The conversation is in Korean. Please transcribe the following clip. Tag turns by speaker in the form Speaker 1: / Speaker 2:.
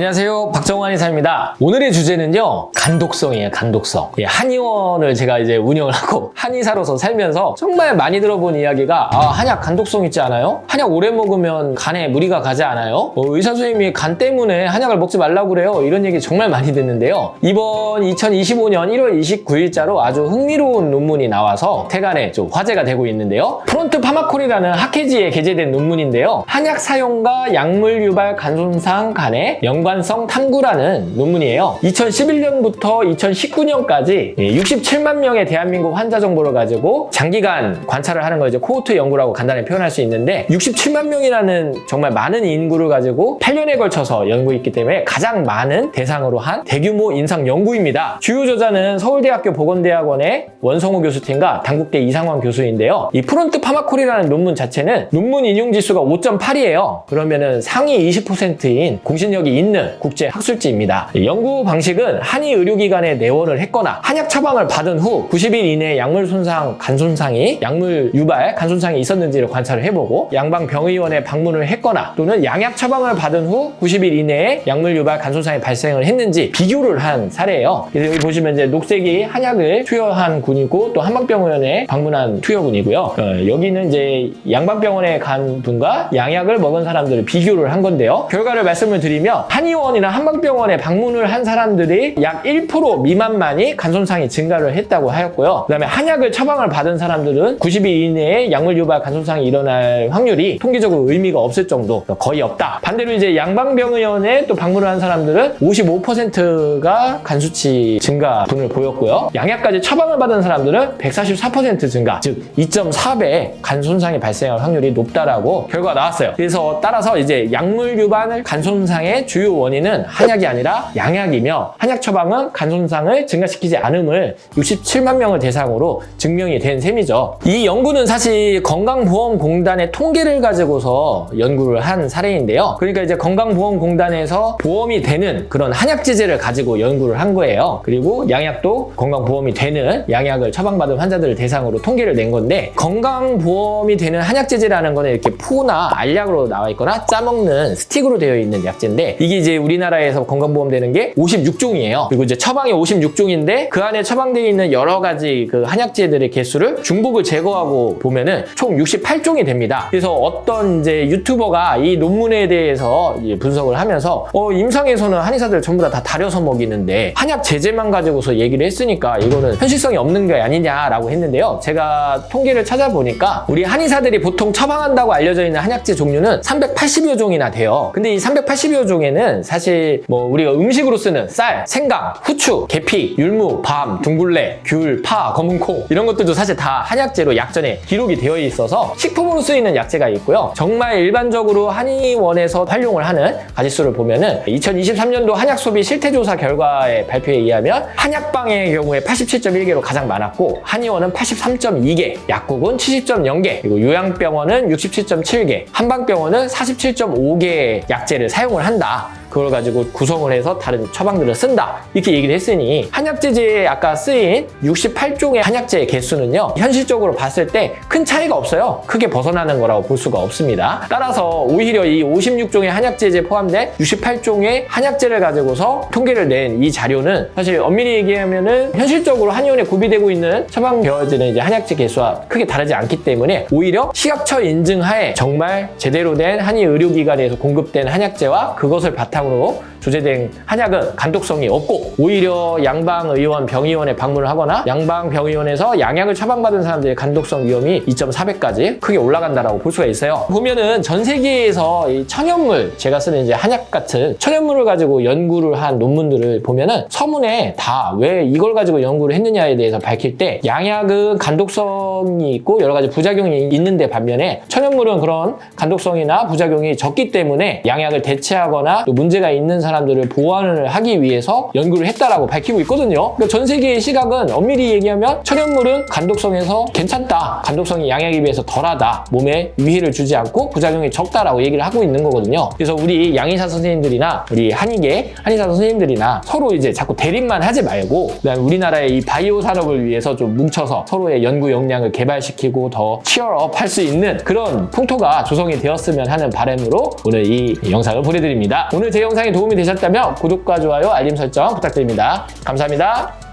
Speaker 1: 안녕하세요, 박정호 한의사입니다. 오늘의 주제는요, 간독성이에요. 간독성. 한의원을 제가 이제 운영을 하고 한의사로서 살면서 정말 많이 들어본 이야기가 한약 간독성 있지 않아요? 한약 오래 먹으면 간에 무리가 가지 않아요? 의사 선생님이 간 때문에 한약을 먹지 말라고 그래요. 이런 얘기 정말 많이 듣는데요. 이번 2025년 1월 29일자로 아주 흥미로운 논문이 나와서 세간에 좀 화제가 되고 있는데요. 프론트 파마콜이라는 학회지에 게재된 논문인데요. 한약 사용과 약물 유발 간 손상 간의 연관성 탐구라는 논문이에요. 2011년부터 2019년까지 67만 명의 대한민국 환자 정보를 가지고 장기간 관찰을 하는 걸 이제 코호트 연구라고 간단히 표현할 수 있는데 67만 명이라는 정말 많은 인구를 가지고 8년에 걸쳐서 연구했기 때문에 가장 많은 대상으로 한 대규모 임상 연구입니다. 주요 저자는 서울대학교 보건대학원의 원성호 교수팀과 당국대 이상원 교수인데요. 이 프론트 파마콜이라는 논문 자체는 논문 인용 지수가 5.8이에요. 그러면은 상위 20%인 공신력이 있는 국제 학술지입니다. 연구 방식은 한의 의료기관에 내원을 했거나 한약 처방을 받은 후 90일 이내에 약물 손상, 간 손상이 약물 유발, 간 손상이 있었는지를 관찰을 해보고 양방병의원에 방문을 했거나 또는 양약 처방을 받은 후 90일 이내에 약물 유발, 간 손상이 발생을 했는지 비교를 한 사례예요. 그래서 여기 보시면 이제 녹색이 한약을 투여한 군이고 또 한방병원에 방문한 투여군이고요. 여기는 이제 양방병원에 간 분과 양약을 먹은 사람들을 비교를 한 건데요. 결과를 말씀을 드리면 한의원이나 한방병원에 방문을 한 사람들이 약 1% 미만만이 간 손상이 증가를 했다고 하였고요. 그 다음에 한약을 처방을 받은 사람들은 90일 이내에 약물 유발 간 손상이 일어날 확률이 통계적으로 의미가 없을 정도, 거의 없다. 반대로 이제 양방병원에 또 방문을 한 사람들은 55%가 간 수치 증가분을 보였고요. 양약까지 처방을 받은 사람들은 144% 증가, 즉 2.4배 간 손상이 발생할 확률이 높다라고 결과가 나왔어요. 그래서 따라서 이제 약물 유발 간 손상의 주요 원인은 한약이 아니라 양약이며 한약 처방은 간 손상을 증가시키지 않음을 67만 명을 대상으로 증명이 된 셈이죠. 이 연구는 사실 건강보험공단의 통계를 가지고서 연구를 한 사례인데요. 그러니까 이제 건강보험공단에서 보험이 되는 그런 한약 제제를 가지고 연구를 한 거예요. 그리고 양약도 건강보험이 되는 양약을 처방받은 환자들을 대상으로 통계를 낸 건데, 건강보험이 되는 한약 제제라는 거는 이렇게 포나 알약으로 나와 있거나 짜먹는 스틱으로 되어 있는 약제인데, 이게 이제 우리나라에서 건강보험 되는 게 56종이에요. 그리고 이제 처방이 56종인데 그 안에 처방되어 있는 여러 가지 그 한약제들의 개수를 중복을 제거하고 보면은 총 68종이 됩니다. 그래서 어떤 이제 유튜버가 이 논문에 대해서 이제 분석을 하면서 임상에서는 한의사들 전부 다 다려서 먹이는데 한약 제제만 가지고서 얘기를 했으니까 이거는 현실성이 없는 게 아니냐라고 했는데요. 제가 통계를 찾아보니까 우리 한의사들이 보통 처방한다고 알려져 있는 한약제 종류는 380여 종이나 돼요. 근데 이 380여 종에는 사실 뭐 우리가 음식으로 쓰는 쌀, 생강, 후추, 계피, 율무, 밤, 둥글레, 귤, 파, 검은콩 이런 것들도 사실 다 한약제로 약전에 기록이 되어 있어서 식품으로 쓰이는 약제가 있고요. 정말 일반적으로 한의원에서 활용을 하는 가지수를 보면은 2023년도 한약 소비 실태조사 결과의 발표에 의하면 한약방의 경우에 87.1개로 가장 많았고, 한의원은 83.2개, 약국은 70.0개, 그리고 요양병원은 67.7개, 한방병원은 47.5개의 약제를 사용을 한다. 그걸 가지고 구성을 해서 다른 처방들을 쓴다. 이렇게 얘기를 했으니 한약제제에 아까 쓰인 68종의 한약제의 개수는요, 현실적으로 봤을 때 큰 차이가 없어요. 크게 벗어나는 거라고 볼 수가 없습니다. 따라서 오히려 이 56종의 한약제제에 포함된 68종의 한약제를 가지고서 통계를 낸 이 자료는 사실 엄밀히 얘기하면은 현실적으로 한의원에 구비되고 있는 처방되어지는 이제 한약제 개수와 크게 다르지 않기 때문에 오히려 식약처 인증하에 정말 제대로 된 한의 의료기관에서 공급된 한약제와 그것을 바탕으로 조제된 한약은 간독성이 없고, 오히려 양방의원, 병의원에 방문을 하거나 양방병의원에서 양약을 처방받은 사람들의 간독성 위험이 2.4배까지 크게 올라간다라고 볼 수가 있어요. 보면은 전 세계에서 이 천연물, 제가 쓰는 이제 한약 같은 천연물을 가지고 연구를 한 논문들을 보면은 서문에 다 왜 이걸 가지고 연구를 했느냐에 대해서 밝힐 때 양약은 간독성이 있고 여러 가지 부작용이 있는데 반면에 천연물은 그런 간독성이나 부작용이 적기 때문에 양약을 대체하거나 또 문제가 있는 사람들을 보완을 하기 위해서 연구를 했다라고 밝히고 있거든요. 그러니까 전 세계의 시각은 엄밀히 얘기하면 천연물은 간독성에서 괜찮다, 간독성이 양약에 비해서 덜하다, 몸에 위해를 주지 않고 부작용이 적다라고 얘기를 하고 있는 거거든요. 그래서 우리 양의사 선생님들이나 우리 한의계 한의사 선생님들이나 서로 이제 자꾸 대립만 하지 말고, 그다음에 우리나라의 이 바이오 산업을 위해서 좀 뭉쳐서 서로의 연구 역량을 개발시키고 더 치얼업 할 수 있는 그런 풍토가 조성이 되었으면 하는 바람으로 오늘 이 영상을 보내드립니다. 오늘 제 영상이 도움이 되셨다면 구독과 좋아요, 알림 설정 부탁드립니다. 감사합니다.